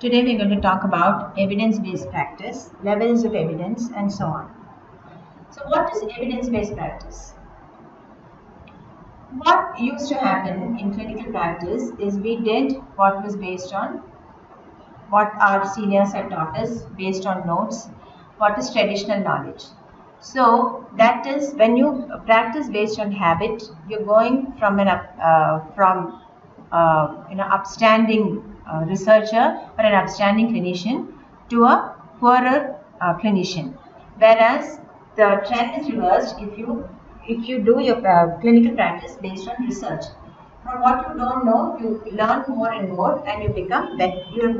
Today we're going to talk about evidence-based practice, levels of evidence, and so on. So what is evidence-based practice? What used to happen in clinical practice is we did what was based on what our seniors had taught us, based on notes, what is traditional knowledge. So that is when you practice based on habit, you're going from an upstanding researcher or an upstanding clinician to a poorer clinician. Whereas the trend is reversed if you do your clinical practice based on research. From what you don't know, you learn more and more, and you become better and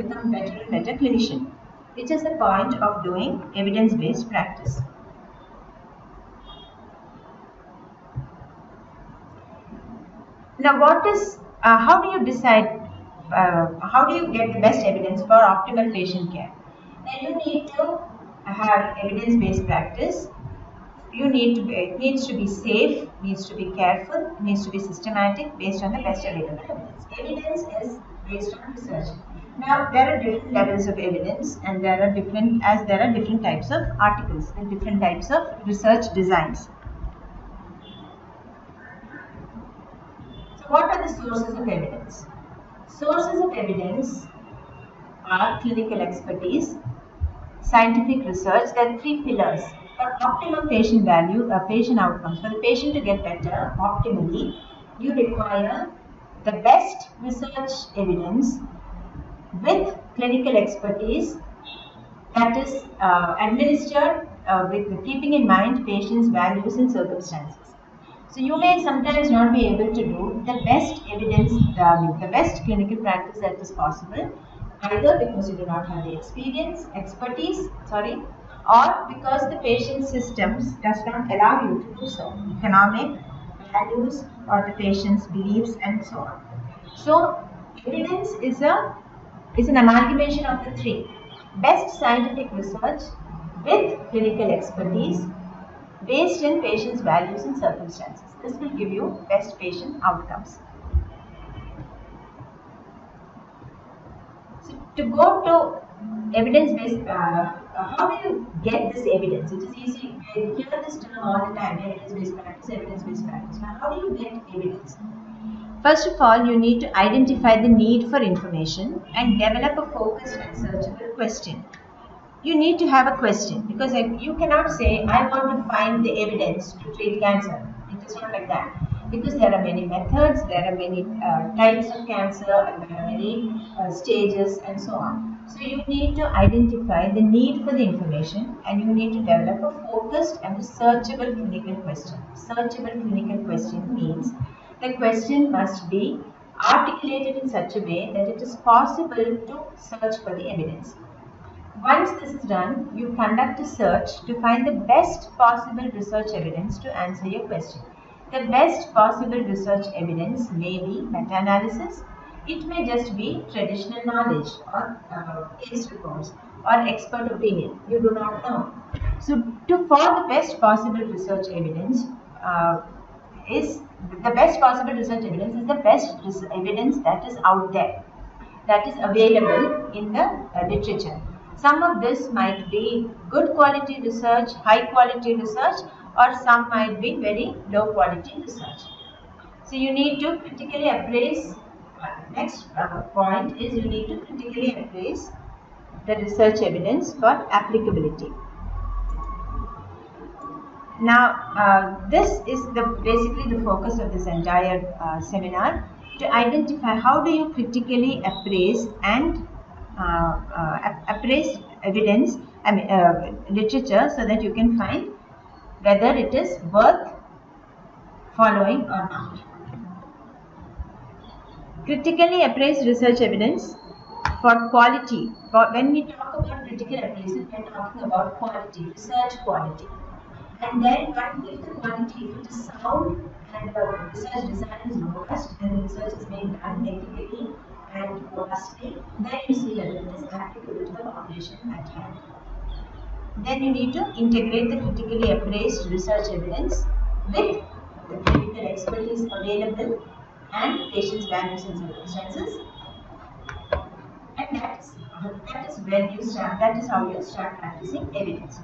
better clinician, which is the point of doing evidence-based practice. Now, how do you decide? How do you get the best evidence for optimal patient care? Then you need to have evidence-based practice. It needs to be safe, needs to be careful, needs to be systematic, based on the best available evidence. Evidence is based on research. Now, there are different levels of evidence, and there are different types of articles and different types of research designs. So, what are the sources of evidence? Sources of evidence are clinical expertise, scientific research. There are three pillars. For optimum patient outcomes, for the patient to get better optimally, you require the best research evidence with clinical expertise that is administered with keeping in mind patient's values and circumstances. So you may sometimes not be able to do the best evidence, the best clinical practice that is possible, either because you do not have the expertise, or because the patient systems does not allow you to do so, economic, values, or the patient's beliefs, and so on. So evidence is an amalgamation of the three: best scientific research with clinical expertise based in patient's values and circumstances. This will give you best patient outcomes. So to go to evidence-based, how do you get this evidence? It is easy. You hear this term all the time: evidence-based practice, evidence-based practice. Now, how do you get evidence? First of all, you need to identify the need for information and develop a focused and searchable question. You need to have a question, because you cannot say, I want to find the evidence to treat cancer. It is not like that, because there are many methods, there are many types of cancer, and there are many stages, and so on. So you need to identify the need for the information, and you need to develop a focused and searchable clinical question. Searchable clinical question means the question must be articulated in such a way that it is possible to search for the evidence. Once this is done, you conduct a search to find the best possible research evidence to answer your question. The best possible research evidence may be meta-analysis. It may just be traditional knowledge or case reports or expert opinion. You do not know. So, for the best possible research evidence is the best evidence that is out there, that is available in the literature. Some of this might be good quality research, high quality research, or some might be very low quality research. So you need to critically appraise. Next point is you need to critically appraise the research evidence for applicability. Now, this is basically the focus of this entire seminar, to identify how do you critically appraise and appraise evidence, literature, so that you can find whether it is worth following or not. Critically appraise research evidence for quality. When we talk about critical appraisal, we are talking about quality, research quality. And then, if the quality, if it is sound and the research design is robust and the research is being done ethically and robustly, then you see whether it is applicable to the population at hand. Then you need to integrate the critically appraised research evidence with the clinical expertise available and patient's values and circumstances. And that's that is when you start. That is how you start practicing evidence.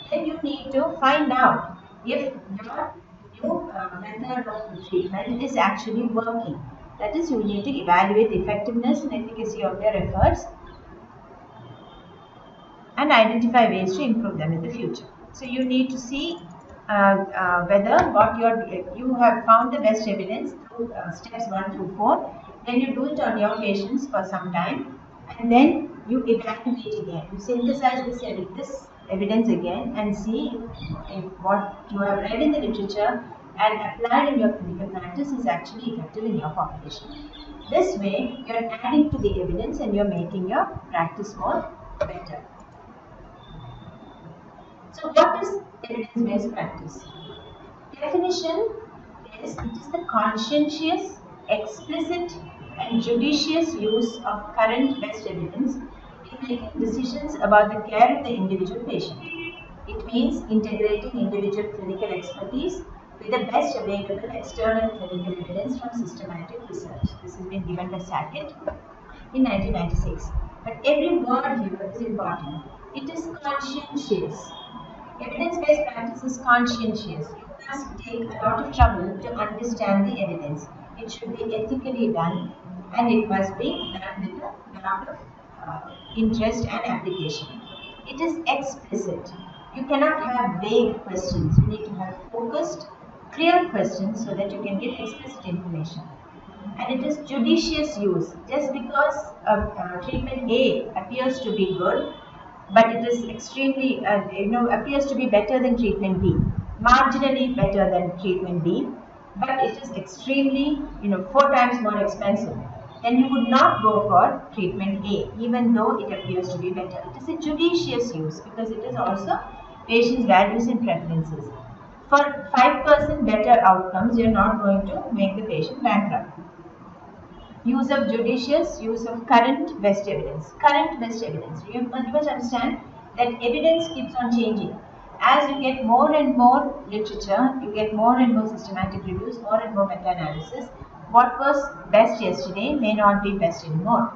Then you need to find out if your new method of treatment is actually working. That is, you need to evaluate the effectiveness and efficacy of your efforts and identify ways to improve them in the future. So you need to see whether what you have found the best evidence through steps 1 through 4. Then you do it on your patients for some time, and then you evaluate again. You synthesize this evidence again and see if what you have read in the literature and applied in your clinical practice is actually effective in your population. This way, you are adding to the evidence and you are making your practice more better. So what is evidence-based practice? Definition is it is the conscientious, explicit and judicious use of current best evidence in making decisions about the care of the individual patient. It means integrating individual clinical expertise with the best available external clinical evidence from systematic research. This has been given by Sackett in 1996. But every word here is important. It is conscientious. Evidence-based practice is conscientious. You must take a lot of trouble to understand the evidence. It should be ethically done, and it must be done with a lot of interest and application. It is explicit. You cannot have vague questions. You need to have focused, clear questions so that you can get explicit information. And it is judicious use. Just because treatment A appears to be good, but it is extremely, appears to be better than treatment B, marginally better than treatment B, but it is extremely, 4 times more expensive, then you would not go for treatment A, even though it appears to be better. It is a judicious use because it is also patient's values and preferences. For 5% better outcomes, you are not going to make the patient bankrupt. Use of judicious, use of current best evidence. Current best evidence. You must understand that evidence keeps on changing. As you get more and more literature, you get more and more systematic reviews, more and more meta-analysis. What was best yesterday may not be best anymore.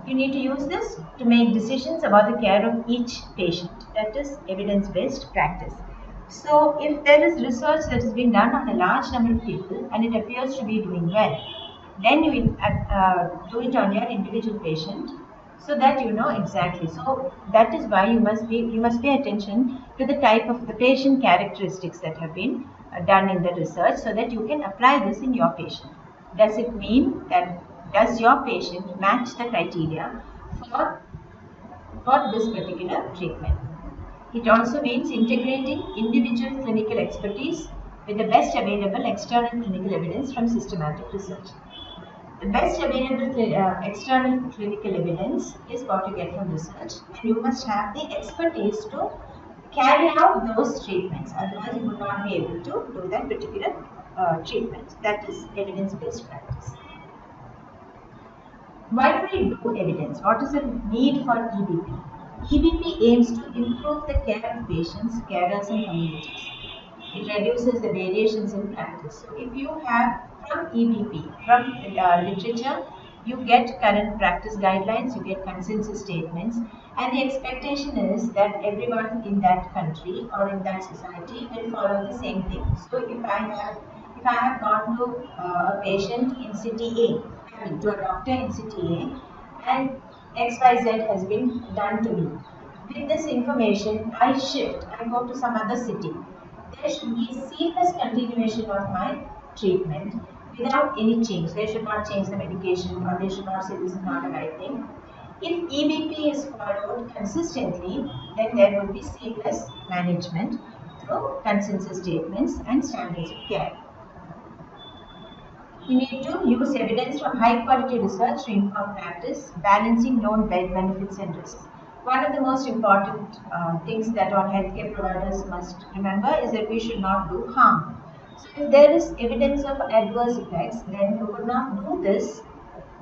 You need to use this to make decisions about the care of each patient. That is evidence-based practice. So, if there is research that has been done on a large number of people and it appears to be doing well, then you do it on your individual patient so that you know exactly. So that is why you must pay attention to the type of the patient characteristics that have been done in the research so that you can apply this in your patient. Does it mean that does your patient match the criteria for this particular treatment? It also means integrating individual clinical expertise with the best available external clinical evidence from systematic research. The best available external clinical evidence is what you get from research, and you must have the expertise to carry out those treatments. Otherwise, you would not be able to do that particular treatment. That is evidence-based practice. Why do we do evidence? What is the need for EBP? EBP aims to improve the care of patients, carers, and communities. It reduces the variations in practice. So, if you have from EBP, from literature, you get current practice guidelines, you get consensus statements, and the expectation is that everyone in that country or in that society will follow the same thing. So, if I have gone to a patient in city A, to a doctor in city A, and XYZ has been done to me. With this information, I go to some other city. There should be seamless continuation of my treatment without any change. They should not change the medication, or they should not say this is not the right thing. If EBP is followed consistently, then there will be seamless management through consensus statements and standards of care. You need to use evidence from high quality research to inform practice, balancing known benefits and risks. One of the most important things that all healthcare providers must remember is that we should not do harm. So if there is evidence of adverse effects, then you would not do this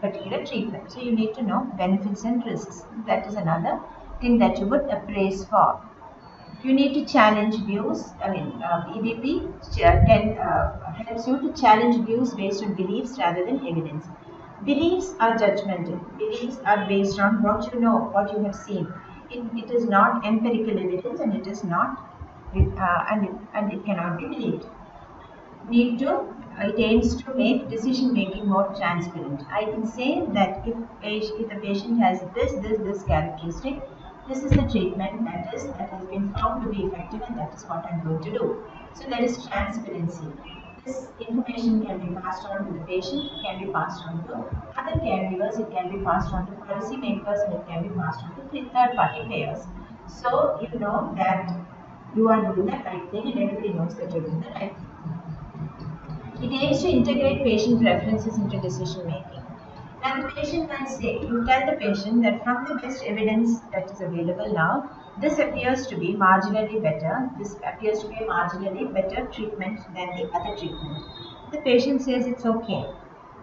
particular treatment. So you need to know benefits and risks. That is another thing that you would appraise for. You need to challenge views. EBP helps you to challenge views based on beliefs rather than evidence. Beliefs are judgmental. Beliefs are based on what you know, what you have seen. It is not empirical evidence, and it is not, and it cannot be believed. It aims to make decision making more transparent. I can say that if the patient has this characteristic, this is the treatment that has been found to be effective, and that is what I'm going to do. So there is transparency. This information can be passed on to the patient, it can be passed on to other caregivers, it can be passed on to policy makers, and it can be passed on to third party players. So you know that you are doing the right thing, and everybody knows that you're doing the right thing. It aims to integrate patient preferences into decision making. Now, the patient might say, you tell the patient that from the best evidence that is available now, this appears to be marginally better, this appears to be a marginally better treatment than the other treatment. The patient says it's okay.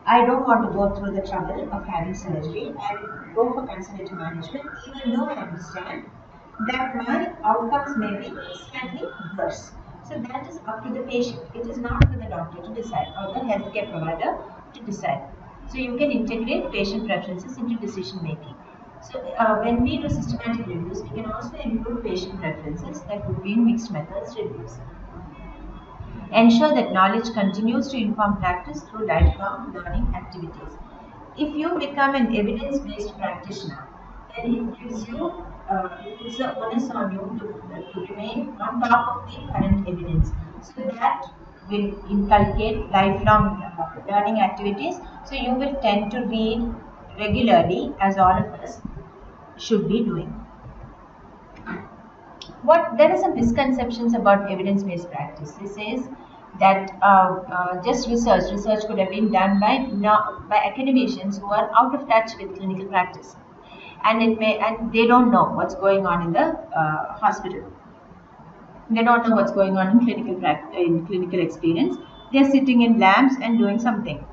I don't want to go through the trouble of having surgery and go for conservative management, even though I understand that my outcomes may be slightly worse. So that is up to the patient. It is not for the doctor to decide or the healthcare provider to decide. So you can integrate patient preferences into decision making. So when we do systematic reviews, we can also include patient preferences that would be in mixed methods reviews. Ensure that knowledge continues to inform practice through lifelong learning activities. If you become an evidence-based practitioner, then it gives you it's the onus on you to remain on top of the current evidence. So that will inculcate lifelong learning activities. So you will tend to read regularly, as all of us should be doing. There are some misconceptions about evidence-based practice. It says that just research could have been done by academicians who are out of touch with clinical practice, and they don't know what's going on in the hospital. They don't know what's going on in clinical experience. They are sitting in labs and doing something,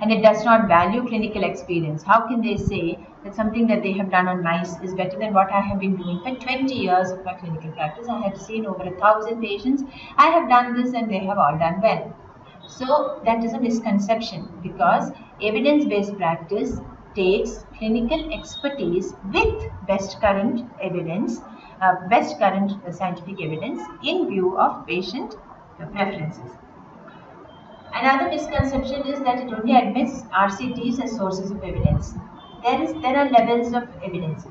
and it does not value clinical experience. How can they say that something that they have done on mice is better than what I have been doing for 20 years of my clinical practice? I have seen over 1,000 patients. I have done this, and they have all done well. So that is a misconception, because evidence-based practice takes clinical expertise with best current evidence, best current scientific evidence in view of patient preferences. Another misconception is that it only admits RCTs as sources of evidence. There are levels of evidence.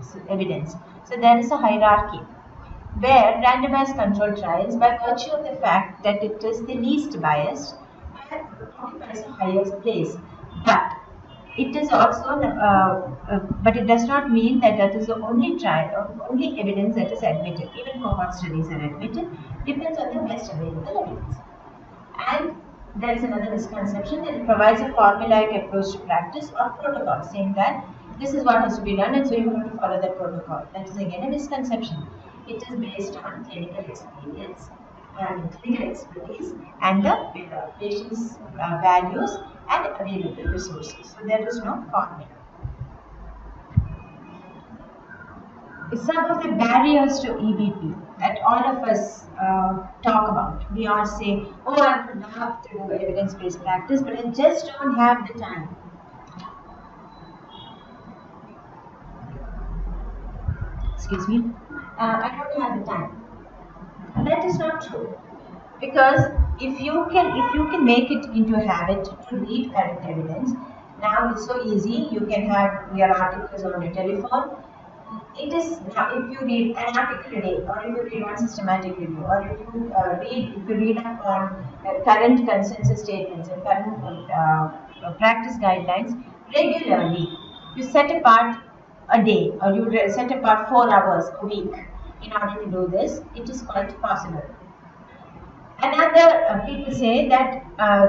So there is a hierarchy where randomized controlled trials, by virtue of the fact that it is the least biased, occupies a higher place. But it is also, but it does not mean that that is the only trial or only evidence that is admitted. Even cohort studies are admitted. Depends on the best available evidence. And there is another misconception that it provides a formulaic approach to practice or protocol, saying that this is what has to be done, and so you have to follow that protocol. That is again a misconception. It is based on clinical experience, clinical expertise, and the patient's values and available resources. So there is no formula. Some of the barriers to EBP that all of us talk about. We all say, oh, I would love to do evidence-based practice, but I just don't have the time. Excuse me. I don't have the time. That is not true. Because if you can make it into a habit to read current evidence, now it's so easy. You can have your articles on your telephone. It is now, if you read an article a day, or if you read one systematic review, or if you read up on current consensus statements and current practice guidelines regularly, you set apart a day, or you set apart 4 hours a week in order to do this. It is quite possible. Another people say that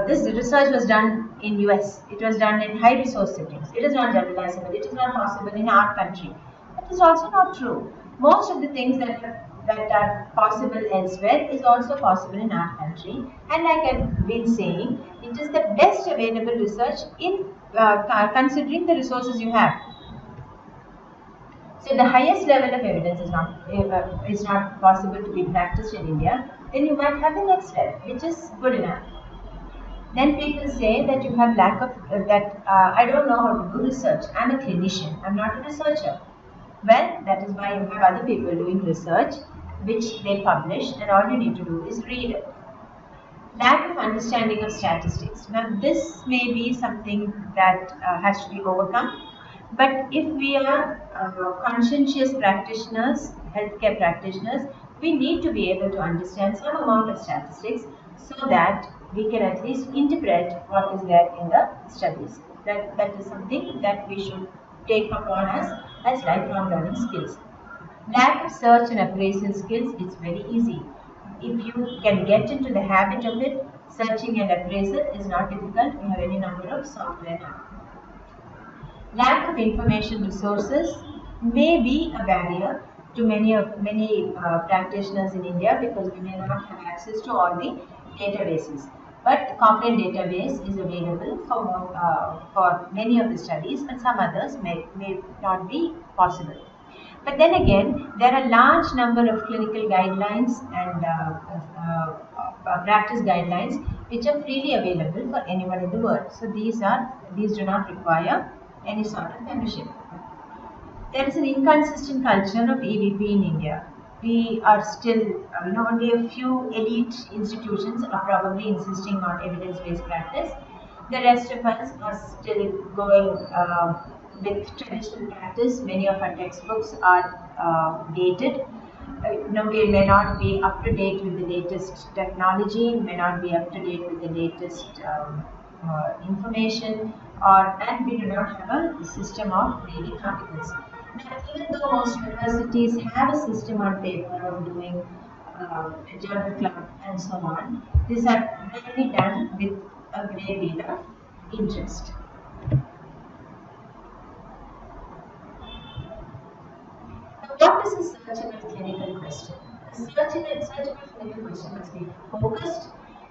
this research was done in US. It was done in high resource settings. It is not generalizable. It is not possible in our country. That is also not true. Most of the things that are possible elsewhere is also possible in our country. And like I've been saying, it is the best available research in considering the resources you have. So the highest level of evidence is not possible to be practiced in India. Then you might have the next level, which is good enough. Then people say that you have lack of I don't know how to do research. I'm a clinician. I'm not a researcher. Well, that is why you have other people doing research, which they publish, and all you need to do is read it. Lack of understanding of statistics. Now, this may be something that has to be overcome. But if we are conscientious practitioners, healthcare practitioners, we need to be able to understand some amount of statistics so that we can at least interpret what is there in the studies. That is something that we should take upon us as lifelong learning skills. Lack of search and appraisal skills, it's very easy. If you can get into the habit of it, searching and appraisal is not difficult. We have any number of software now. Lack of information resources may be a barrier to many practitioners in India because we may not have access to all the databases. But Cochrane database is available for many of the studies, but some others may not be possible. But then again, there are large number of clinical guidelines and practice guidelines which are freely available for anyone in the world. So these do not require any sort of membership. There is an inconsistent culture of EVP in India. We are still, only a few elite institutions are probably insisting on evidence-based practice. The rest of us are still going with traditional practice. Many of our textbooks are dated. We may not be up to date with the latest technology, may not be up to date with the latest information, and we do not have a system of reading articles. Now, even though most universities have a system on paper of doing a journal club and so on, these are rarely done with a great deal of interest. What is a searchable clinical question? A searchable clinical question must be focused.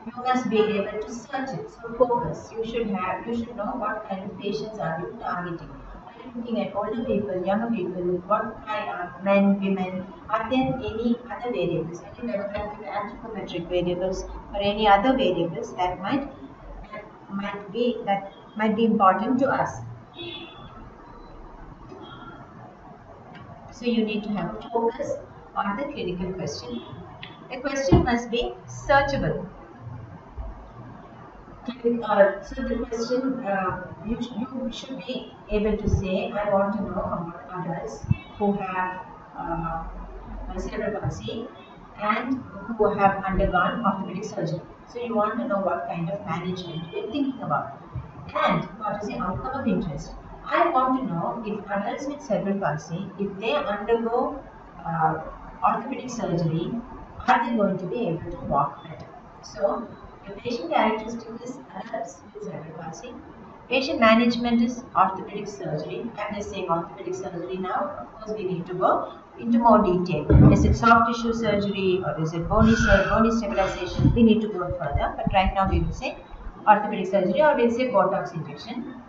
You must be able to search it. So focus. You should know what kind of patients are you targeting. Are you looking at older people, younger people? What kind men, women? Are there any other variables, any demographic, anthropometric variables, or any other variables that might be important to us? So you need to have focus on the clinical question. The question must be searchable. So the question, you should be able to say, I want to know about adults who have cerebral palsy and who have undergone orthopedic surgery. So you want to know what kind of management you're thinking about. And what is the outcome of interest? I want to know if adults with cerebral palsy, if they undergo orthopedic surgery, are they going to be able to walk better? So, the patient characteristic is adults with cerebral palsy. Patient management is orthopedic surgery. I'm just saying orthopedic surgery now. Of course, we need to go into more detail. Is it soft tissue surgery or is it bony stabilization? We need to go further. But right now, we will say orthopedic surgery or we'll say Botox injection.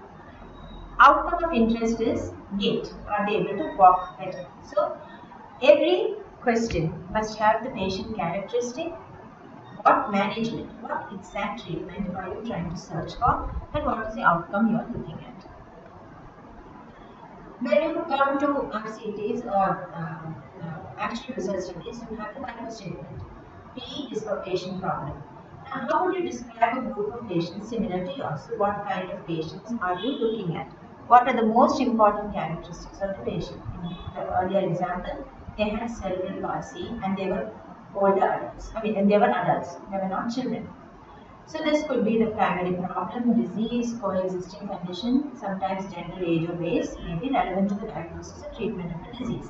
Outcome of interest is gait. Are they able to walk better? So, every question must have the patient characteristic, what management, what exact treatment are you trying to search for, and what is the outcome you are looking at. When you come to RCTs or actual research studies, you have the type of statement. P is for patient problem. Now, how would you describe a group of patients similar to yours? So, what kind of patients are you looking at? What are the most important characteristics of the patient? In the earlier example, they had cerebral palsy and they were older adults. And they were adults, they were not children. So this could be the primary problem, disease, coexisting condition, sometimes gender, age or race may be relevant to the diagnosis or treatment of the disease.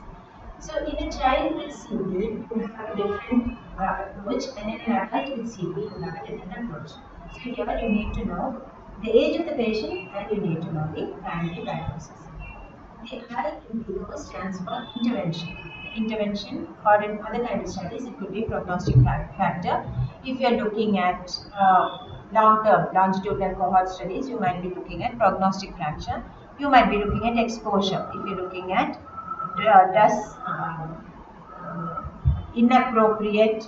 So in a child with CP, you have a different approach, and in an adult with CP, you have a different approach. So here you need to know the age of the patient and you need to know the primary diagnosis. The I in below stands for intervention. Intervention, or in other kind of studies, it could be prognostic factor. If you are looking at long-term longitudinal cohort studies, you might be looking at prognostic fracture. You might be looking at exposure. If you're looking at does inappropriate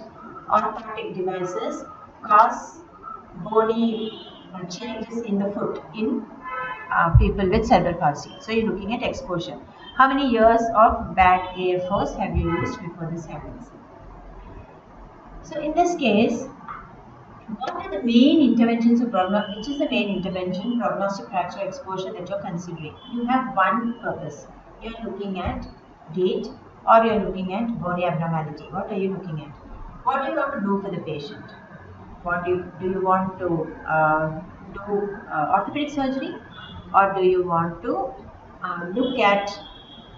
orthotic devices cause bony changes in the foot in people with cerebral palsy. So you're looking at exposure. How many years of bad air force have you used before this happens? So in this case, what are the main interventions of prognostic? Which is the main intervention, prognostic fracture exposure, that you're considering? You have one purpose. You're looking at gait, or you're looking at bony abnormality. What are you looking at? What do you want to do for the patient? Do you want to do orthopedic surgery, or do you want to look at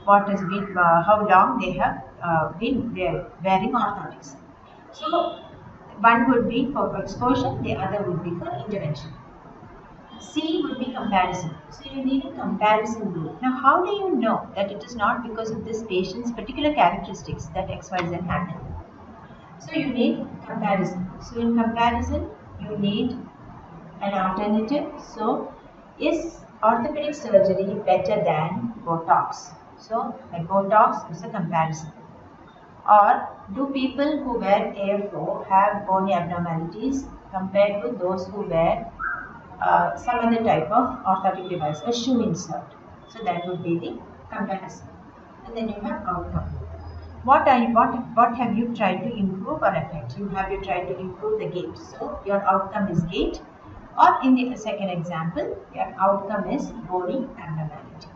what has been, how long they have been wearing orthotics? So one would be for exposure, the other would be for intervention. C would be comparison. So you need a comparison group. Now, how do you know that it is not because of this patient's particular characteristics that XYZ happened? So you need comparison. So in comparison, you need an alternative. So is orthopedic surgery better than Botox? So like Botox is a comparison. Or do people who wear AFO have bony abnormalities compared to those who wear some other type of orthotic device, a shoe insert? So that would be the comparison. And then you have outcome. What have you tried to improve or affect? Have you tried to improve the gait? So your outcome is gait, or in the second example, your outcome is bony abnormality.